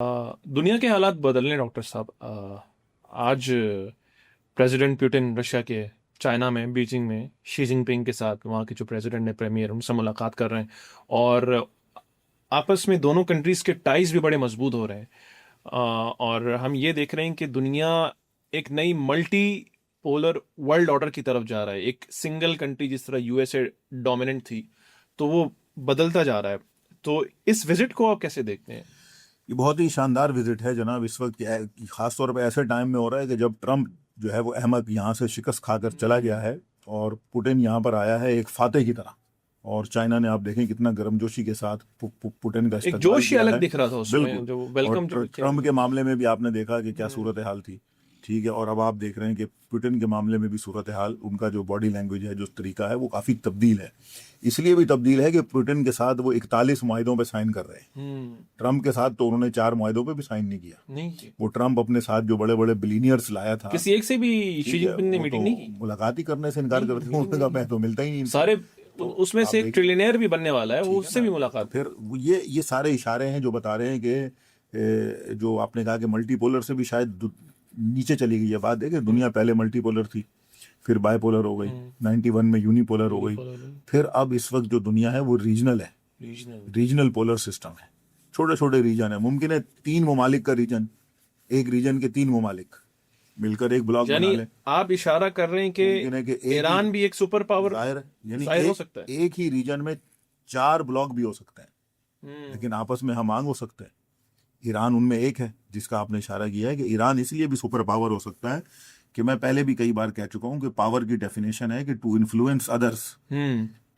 दुनिया के हालात बदल रहे हैं डॉक्टर साहब। आज प्रेसिडेंट पुतिन रशिया के चाइना में बीजिंग में शी जिनपिंग के साथ वहाँ के जो प्रेसिडेंट ने प्रीमियर उनसे मुलाकात कर रहे हैं। और आपस में दोनों कंट्रीज के टाइज भी बड़े मजबूत हो रहे हैं। और हम ये देख रहे हैं कि दुनिया एक नई मल्टी पोलर वर्ल्ड ऑर्डर की तरफ जा रहा है। एक सिंगल कंट्री जिस तरह यूएसए डोमिनेंट थी, तो वो बदलता जा रहा है। तो इस विजिट को आप कैसे देखते हैं? ये बहुत ही शानदार विजिट है जनाब। इस वक्त खास तौर पे ऐसे टाइम में हो रहा है कि जब ट्रम्प जो है वो अहमद यहाँ से शिकस्त खाकर चला गया है और पुतिन यहाँ पर आया है एक फातेह की तरह। और चाइना ने आप देखें कितना गर्मजोशी के साथ पुतिन का एक इस्तकबाल जोश ही किया अलग है। दिख रहा था उसमें, बिल्कुल। जो और वेलकम जो ट्रम्प के मामले में भी आपने देखा कि क्या सूरत हाल थी। ठीक है। और अब आप देख रहे हैं कि पुतिन के मामले में भी सूरत हाल, उनका जो बॉडी लैंग्वेज है, जो तरीका है, वो काफ़ी तब्दील है। इसलिए भी तब्दील है कि पुतिन के साथ वो 41 मुआहदों पर साइन कर रहे हैं। ट्रम्प के साथ तो उन्होंने 4 मुआहदों पे भी साइन नहीं किया। नहीं की। वो ट्रम्प अपने साथ जो बड़े बड़े बिलीनियर्स लाया था, किसी एक से भी शी ठीक है, जिनपिंग ने वो तो मीटिंग नहीं की। मुलाकात ही करने से इनकार करते हैं। उन्होंने कहा मैं तो मिलता ही नहीं इनसे। सारे तो उसमें आप से एक देखिए, ट्रिलियनर भी बनने वाला है, वो ठीक है उससे ना। भी तो मुलाकात। फिर ये सारे इशारे हैं जो बता रहे हैं कि जो आपने कहा कि मल्टीपोलर से भी शायद नीचे चली गई है बात। देखिए, दुनिया पहले मल्टीपोलर थी, फिर बायपोलर हो गई, 91 में यूनिपोलर हो गई, फिर अब इस वक्त जो दुनिया है वो रीजनल है। रीजनल पोलर सिस्टम है। छोटे छोटे रीजन है। मुमकिन है 3 ममालिक का रीजन, एक रीजन के 3 ममालिक मिलकर एक ब्लॉक बना यानी लें। आप इशारा कर रहे हैं मुमकिन है कि कि ईरान भी एक सुपर पावर जाहिर यानी जाहिर हो सकता है। एक ही रीजन में 4 ब्लॉक भी हो सकते हैं, लेकिन आपस में हम आंग हो सकते हैं। ईरान उनमें एक है जिसका आपने इशारा किया है कि ईरान इसलिए भी सुपर पावर हो सकता है कि मैं पहले भी कई बार कह चुका हूं कि पावर की डेफिनेशन है कि टू इन्फ्लुएंस अदर्स।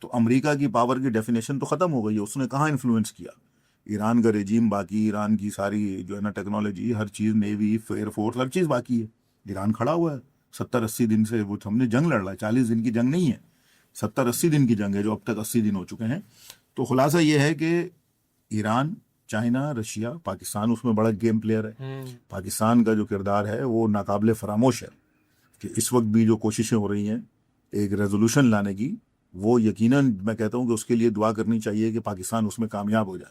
तो अमेरिका की पावर की डेफिनेशन तो खत्म हो गई है। उसने कहाँ इन्फ्लुएंस किया? ईरान का रेजिम बाकी, ईरान की सारी जो है ना टेक्नोलॉजी, हर चीज़, नेवी, एयरफोर्स, हर चीज़ बाकी है। ईरान खड़ा हुआ है 70-80 दिन से। वो हमने जंग लड़ रहा है, 40 दिन की जंग नहीं है, 70-80 दिन की जंग है, जो अब तक 80 दिन हो चुके हैं। तो खुलासा ये है कि ईरान, चाइना, रशिया, पाकिस्तान उसमें बड़ा गेम प्लेयर है। पाकिस्तान का जो किरदार है वो नाकाबिले फरामोश है कि इस वक्त भी जो कोशिशें हो रही हैं एक रेजोल्यूशन लाने की, वो यकीनन मैं कहता हूं कि उसके लिए दुआ करनी चाहिए कि पाकिस्तान उसमें कामयाब हो जाए।